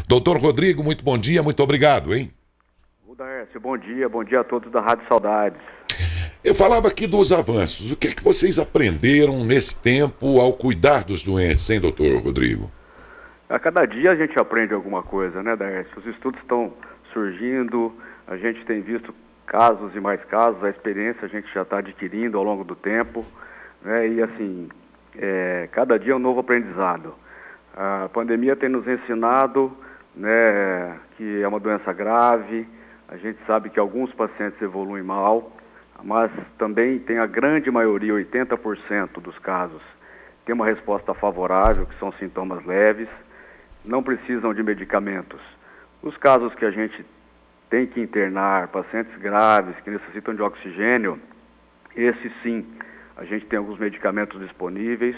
Doutor Rodrigo, muito bom dia, muito obrigado, hein? O Daércio, bom dia a todos da Rádio Saudades. Eu falava aqui dos avanços. O que é que vocês aprenderam nesse tempo ao cuidar dos doentes, hein, doutor Rodrigo? A cada dia a gente aprende alguma coisa, né, Daércio? Os estudos estão surgindo, a gente tem visto casos e mais casos, a experiência a gente já está adquirindo ao longo do tempo, né? E assim, cada dia é um novo aprendizado. A pandemia tem nos ensinado, né, que é uma doença grave, a gente sabe que alguns pacientes evoluem mal, mas também tem a grande maioria, 80% dos casos, tem uma resposta favorável, que são sintomas leves, não precisam de medicamentos. Os casos que a gente tem que internar, pacientes graves que necessitam de oxigênio, esses sim, a gente tem alguns medicamentos disponíveis,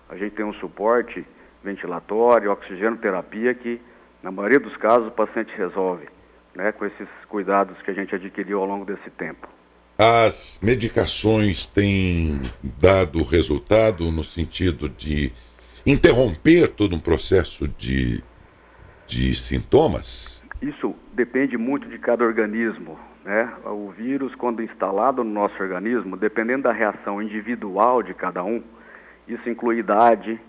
a gente tem um suporte ventilatório, oxigenoterapia, que na maioria dos casos o paciente resolve, né, com esses cuidados que a gente adquiriu ao longo desse tempo. As medicações têm dado resultado no sentido de interromper todo um processo de sintomas? Isso depende muito de cada organismo, né? O vírus, quando instalado no nosso organismo, dependendo da reação individual de cada um, isso inclui idade,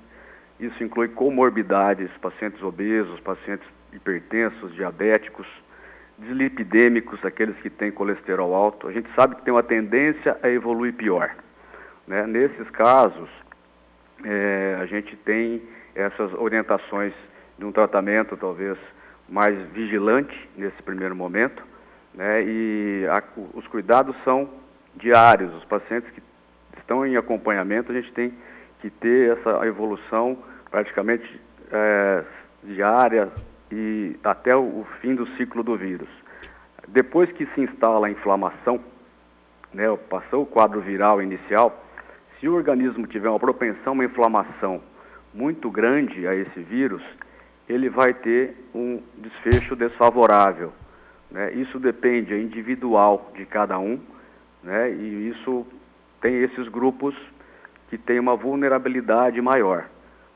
isso inclui comorbidades, pacientes obesos, pacientes hipertensos, diabéticos, dislipidêmicos, aqueles que têm colesterol alto. A gente sabe que tem uma tendência a evoluir pior, né? Nesses casos, a gente tem essas orientações de um tratamento talvez mais vigilante nesse primeiro momento, né? E os cuidados são diários. Os pacientes que estão em acompanhamento, a gente tem que ter essa evolução praticamente diária e até o fim do ciclo do vírus. Depois que se instala a inflamação, né, passou o quadro viral inicial, se o organismo tiver uma propensão a uma inflamação muito grande a esse vírus, ele vai ter um desfecho desfavorável, né? Isso depende, é individual de cada um, né? E isso tem esses grupos que têm uma vulnerabilidade maior.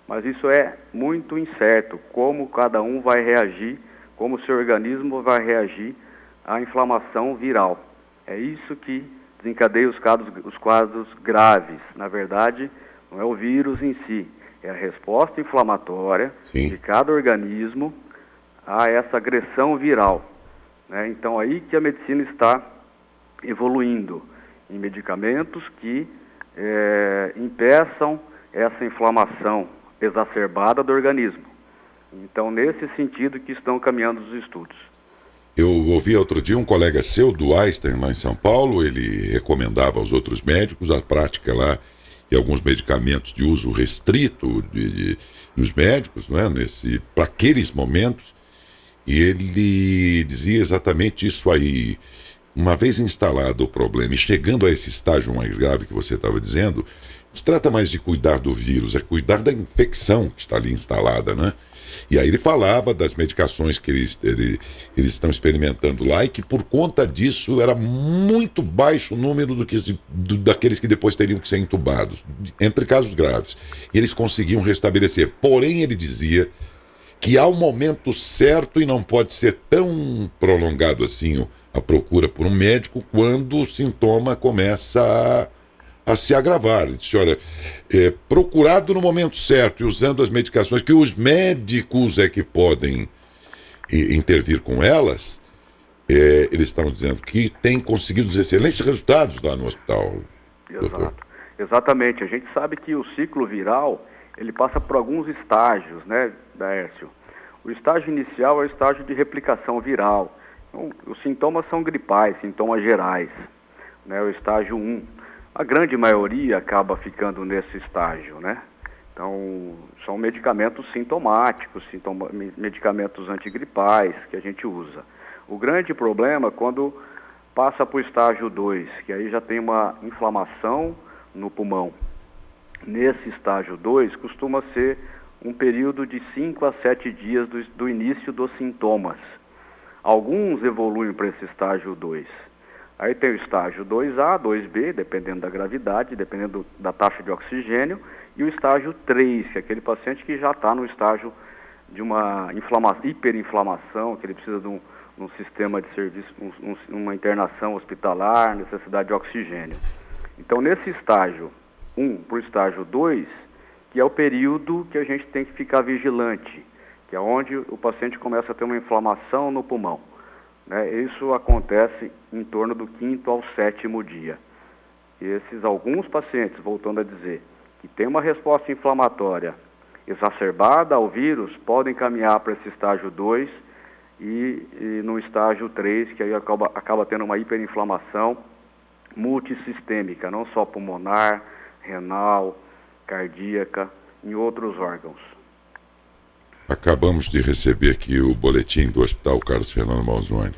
Mas isso é muito incerto, como cada um vai reagir, como o seu organismo vai reagir à inflamação viral. É isso que desencadeia os quadros graves. Na verdade, não é o vírus em si, é a resposta inflamatória Sim. de cada organismo a essa agressão viral, né? Então, aí que a medicina está evoluindo, em medicamentos que impeçam essa inflamação exacerbada do organismo. Então, nesse sentido que estão caminhando os estudos. Eu ouvi outro dia um colega seu do Einstein, lá em São Paulo, ele recomendava aos outros médicos a prática lá e alguns medicamentos de uso restrito dos médicos, não é? Para aqueles momentos, e ele dizia exatamente isso aí. Uma vez instalado o problema e chegando a esse estágio mais grave que você estava dizendo, não se trata mais de cuidar do vírus, é cuidar da infecção que está ali instalada, né? E aí ele falava das medicações que eles estão experimentando lá e que por conta disso era muito baixo o número daqueles que depois teriam que ser entubados, entre casos graves. E eles conseguiam restabelecer. Porém, ele dizia que há um momento certo e não pode ser tão prolongado assim a procura por um médico quando o sintoma começa a se agravar. Ele disse, olha, procurado no momento certo e usando as medicações que os médicos é que podem intervir com elas, eles estão dizendo que têm conseguido excelentes resultados lá no hospital. Exato. Exatamente. A gente sabe que o ciclo viral, ele passa por alguns estágios, né, Daércio? O estágio inicial é o estágio de replicação viral. Então, os sintomas são gripais, sintomas gerais, né? O estágio 1. A grande maioria acaba ficando nesse estágio, né? Então, são medicamentos sintomáticos, medicamentos antigripais que a gente usa. O grande problema é quando passa para o estágio 2, que aí já tem uma inflamação no pulmão. Nesse estágio 2, costuma ser um período de 5 a 7 dias do início dos sintomas. Alguns evoluem para esse estágio 2. Aí tem o estágio 2A, 2B, dependendo da gravidade, dependendo da taxa de oxigênio, e o estágio 3, que é aquele paciente que já está no estágio de uma hiperinflamação, que ele precisa de um sistema de serviço, uma internação hospitalar, necessidade de oxigênio. Então, nesse estágio 1 para o estágio 2, que é o período que a gente tem que ficar vigilante, que é onde o paciente começa a ter uma inflamação no pulmão, né? Isso acontece em torno do 5º ao 7º dia. E alguns pacientes, voltando a dizer, que tem uma resposta inflamatória exacerbada ao vírus, podem caminhar para esse estágio 2 e no estágio 3, que aí acaba tendo uma hiperinflamação multissistêmica, não só pulmonar, renal, cardíaca, em outros órgãos. Acabamos de receber aqui o boletim do Hospital Carlos Fernando Malzone.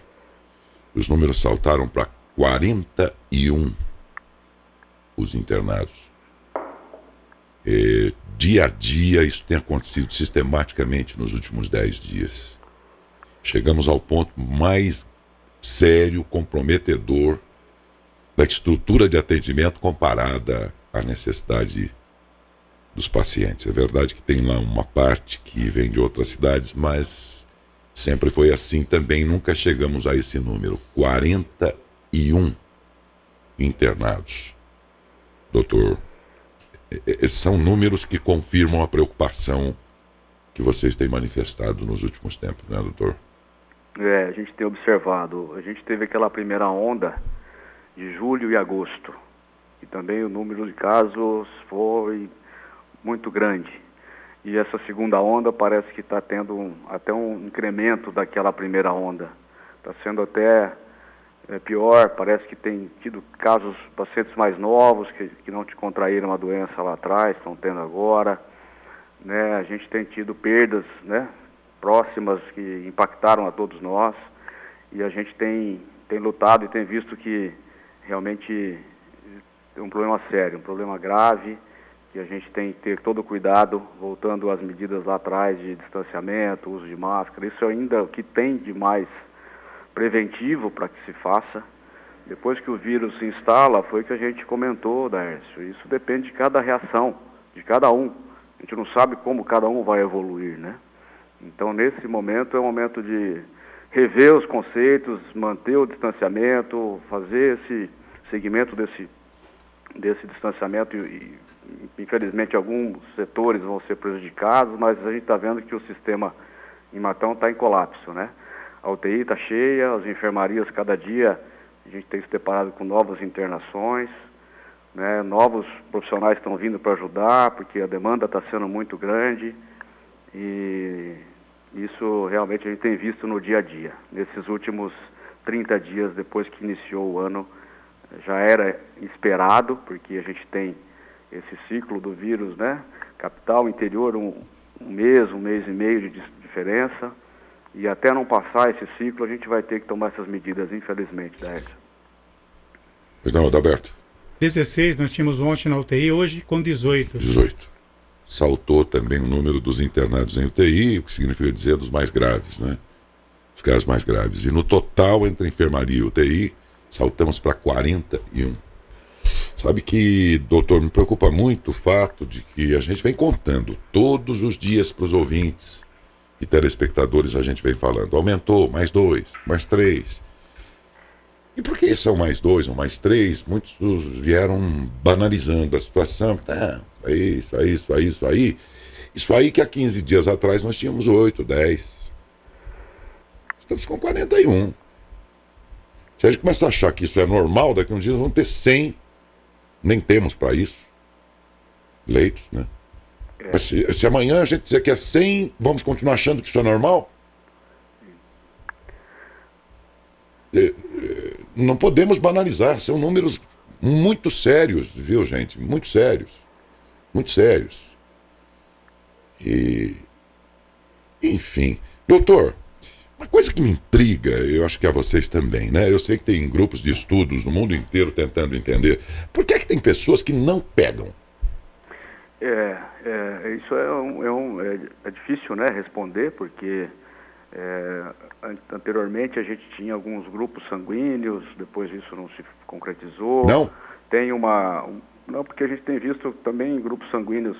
Os números saltaram para 41 os internados. Dia a dia, isso tem acontecido sistematicamente nos últimos 10 dias. Chegamos ao ponto mais sério, comprometedor da estrutura de atendimento comparada à necessidade dos pacientes. É verdade que tem lá uma parte que vem de outras cidades, mas sempre foi assim também, nunca chegamos a esse número. 41 internados. Doutor, são números que confirmam a preocupação que vocês têm manifestado nos últimos tempos, né, doutor? A gente tem observado. A gente teve aquela primeira onda de julho e agosto, e também o número de casos foi muito grande. E essa segunda onda parece que está tendo até um incremento daquela primeira onda. Está sendo até pior, parece que tem tido casos, pacientes mais novos que não te contraíram a doença lá atrás, estão tendo agora, né? A gente tem tido perdas, né, próximas que impactaram a todos nós, e a gente tem lutado e tem visto que realmente é um problema sério, um problema grave, que a gente tem que ter todo o cuidado, voltando às medidas lá atrás de distanciamento, uso de máscara. Isso ainda é o que tem de mais preventivo para que se faça. Depois que o vírus se instala, foi o que a gente comentou, Daércio. Isso depende de cada reação, de cada um. A gente não sabe como cada um vai evoluir, né? Então, nesse momento, é um momento de rever os conceitos, manter o distanciamento, fazer esse seguimento desse distanciamento e, infelizmente, alguns setores vão ser prejudicados, mas a gente está vendo que o sistema em Matão está em colapso, né? A UTI está cheia, as enfermarias, cada dia, a gente tem se deparado com novas internações, né? Novos profissionais estão vindo para ajudar, porque a demanda está sendo muito grande, e isso realmente a gente tem visto no dia a dia. Nesses últimos 30 dias, depois que iniciou o ano, já era esperado, porque a gente tem esse ciclo do vírus, né? Capital, interior, um mês e meio de diferença, e até não passar esse ciclo, a gente vai ter que tomar essas medidas, infelizmente, Daércio. Não, Adalberto. 16 nós tínhamos ontem na UTI, hoje com 18. 18. Saltou também o número dos internados em UTI, o que significa dizer dos mais graves, né? Os casos mais graves. E no total, entre enfermaria e UTI, saltamos para 41. Sabe que, doutor, me preocupa muito o fato de que a gente vem contando todos os dias para os ouvintes e telespectadores, a gente vem falando, aumentou, mais 2, mais 3. E por que são mais 2 ou mais 3? Muitos vieram banalizando a situação. Isso aí. Isso aí que há 15 dias atrás nós tínhamos 8, 10. Estamos com 41. Se a gente começar a achar que isso é normal, daqui a uns dias vão ter 100. Nem temos para isso leitos, né? Mas se amanhã a gente dizer que é 100, vamos continuar achando que isso é normal? Não podemos banalizar, são números muito sérios, viu, gente? Muito sérios. Muito sérios. E, enfim. Doutor, uma coisa que me intriga, eu acho que a vocês também, né? Eu sei que tem grupos de estudos no mundo inteiro tentando entender. Por que tem pessoas que não pegam? Isso é difícil, né, responder, porque anteriormente a gente tinha alguns grupos sanguíneos, depois isso não se concretizou. Não? Tem não, porque a gente tem visto também grupos sanguíneos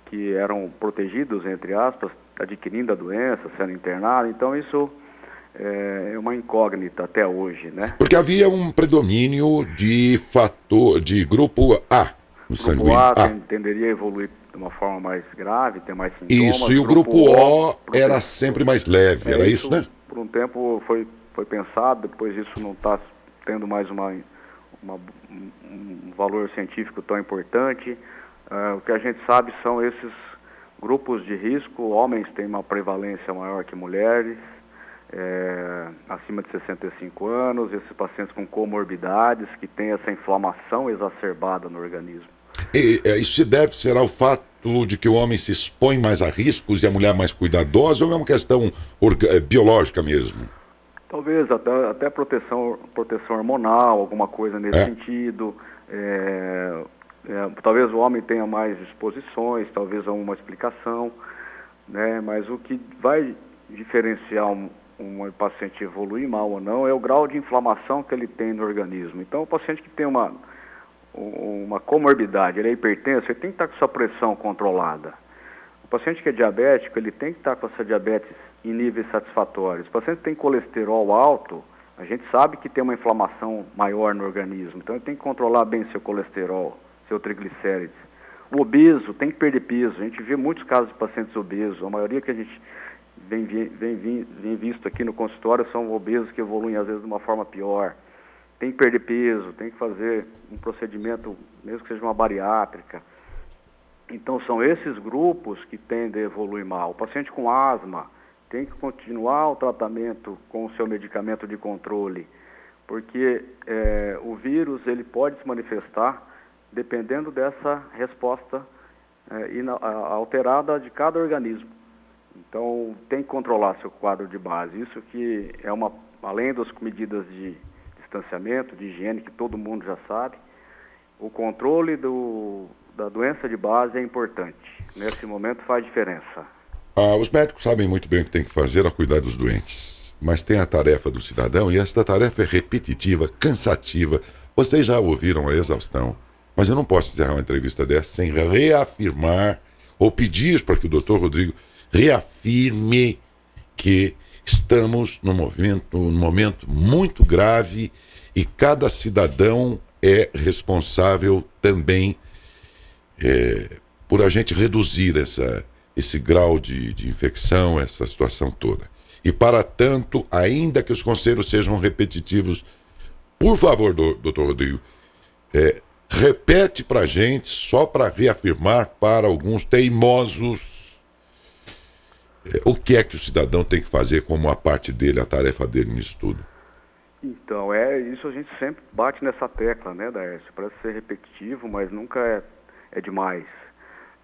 que eram protegidos, entre aspas, adquirindo a doença, sendo internado. Então isso é uma incógnita até hoje, né? Porque havia um predomínio de grupo A no Grupo sanguíneo. Tenderia a evoluir de uma forma mais grave, ter mais sintomas. Isso, e o grupo O era sempre mais leve, era isso, né? Por um tempo foi pensado, depois isso não está tendo mais um valor científico tão importante. O que a gente sabe são esses grupos de risco. Homens têm uma prevalência maior que mulheres, acima de 65 anos, esses pacientes com comorbidades, que têm essa inflamação exacerbada no organismo. E isso se deve, será o fato de que o homem se expõe mais a riscos e a mulher mais cuidadosa, ou é uma questão biológica mesmo? Talvez até proteção hormonal, alguma coisa nesse sentido. Talvez o homem tenha mais exposições, talvez há uma explicação, né? Mas o que vai diferenciar um paciente evoluir mal ou não é o grau de inflamação que ele tem no organismo. Então, o paciente que tem uma comorbidade, ele é hipertenso, ele tem que estar com sua pressão controlada. O paciente que é diabético, ele tem que estar com essa diabetes em níveis satisfatórios. O paciente que tem colesterol alto, a gente sabe que tem uma inflamação maior no organismo, então ele tem que controlar bem seu colesterol, seu triglicérides. O obeso tem que perder peso. A gente vê muitos casos de pacientes obesos. A maioria que a gente vem visto aqui no consultório são obesos que evoluem às vezes de uma forma pior. Tem que perder peso, tem que fazer um procedimento, mesmo que seja uma bariátrica. Então são esses grupos que tendem a evoluir mal. O paciente com asma tem que continuar o tratamento com o seu medicamento de controle, porque o vírus ele pode se manifestar dependendo dessa resposta alterada de cada organismo. Então tem que controlar seu quadro de base. Isso que é além das medidas de distanciamento, de higiene, que todo mundo já sabe, o controle da doença de base é importante. Nesse momento faz diferença. Os médicos sabem muito bem o que tem que fazer ao cuidar dos doentes, mas tem a tarefa do cidadão, e esta tarefa é repetitiva, cansativa. Vocês já ouviram a exaustão, mas eu não posso encerrar uma entrevista dessa sem reafirmar ou pedir para que o Dr. Rodrigo reafirme que estamos num momento muito grave e cada cidadão é responsável também por a gente reduzir esse grau de infecção, essa situação toda. E para tanto, ainda que os conselhos sejam repetitivos, por favor, doutor Rodrigo, repete para a gente, só para reafirmar para alguns teimosos, o que é que o cidadão tem que fazer como a parte dele, a tarefa dele nisso tudo? Então, isso a gente sempre bate nessa tecla, né, Daércio? Parece ser repetitivo, mas nunca é demais.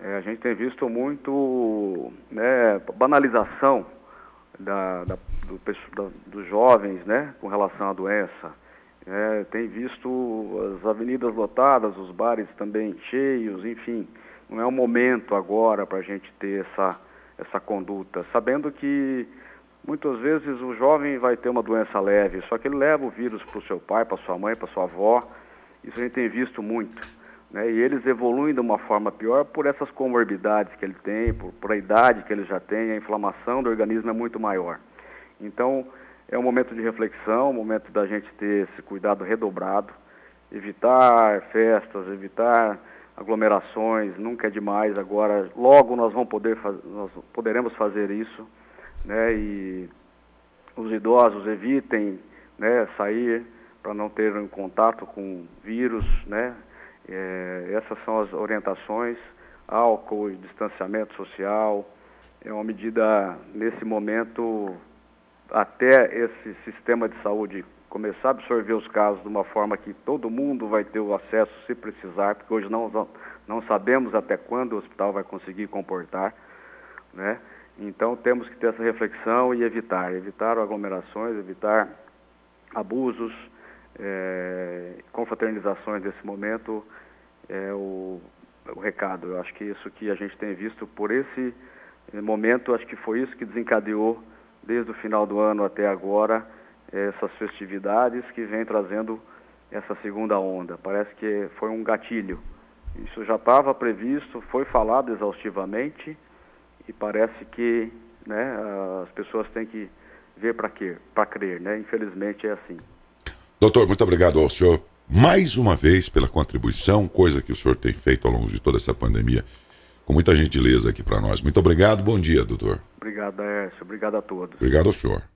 A gente tem visto muito banalização dos jovens, né, com relação à doença. Tem visto as avenidas lotadas, os bares também cheios, enfim. Não é o momento agora para a gente ter essa conduta, sabendo que muitas vezes o jovem vai ter uma doença leve, só que ele leva o vírus para o seu pai, para sua mãe, para sua avó. Isso a gente tem visto muito, né? E eles evoluem de uma forma pior por essas comorbidades que ele tem, por a idade que ele já tem, a inflamação do organismo é muito maior. Então, é um momento de reflexão, um momento da gente ter esse cuidado redobrado, evitar festas, evitar aglomerações, nunca é demais. Agora, logo nós poderemos fazer isso, né? E os idosos evitem, né, sair para não terem contato com vírus, né? Essas são as orientações. Álcool e distanciamento social é uma medida, nesse momento, até esse sistema de saúde começar a absorver os casos de uma forma que todo mundo vai ter o acesso se precisar, porque hoje não sabemos até quando o hospital vai conseguir comportar, né? Então temos que ter essa reflexão e evitar aglomerações, evitar abusos, confraternizações nesse momento é o recado. Eu acho que isso que a gente tem visto por esse momento, acho que foi isso que desencadeou desde o final do ano até agora essas festividades que vem trazendo essa segunda onda. Parece que foi um gatilho. Isso já estava previsto, foi falado exaustivamente e parece que, né, as pessoas têm que ver para quê? Para crer, né? Infelizmente é assim. Doutor, muito obrigado ao senhor mais uma vez pela contribuição, coisa que o senhor tem feito ao longo de toda essa pandemia, com muita gentileza aqui para nós. Muito obrigado, bom dia, doutor. Obrigado, Aécio. Obrigado a todos. Obrigado ao senhor.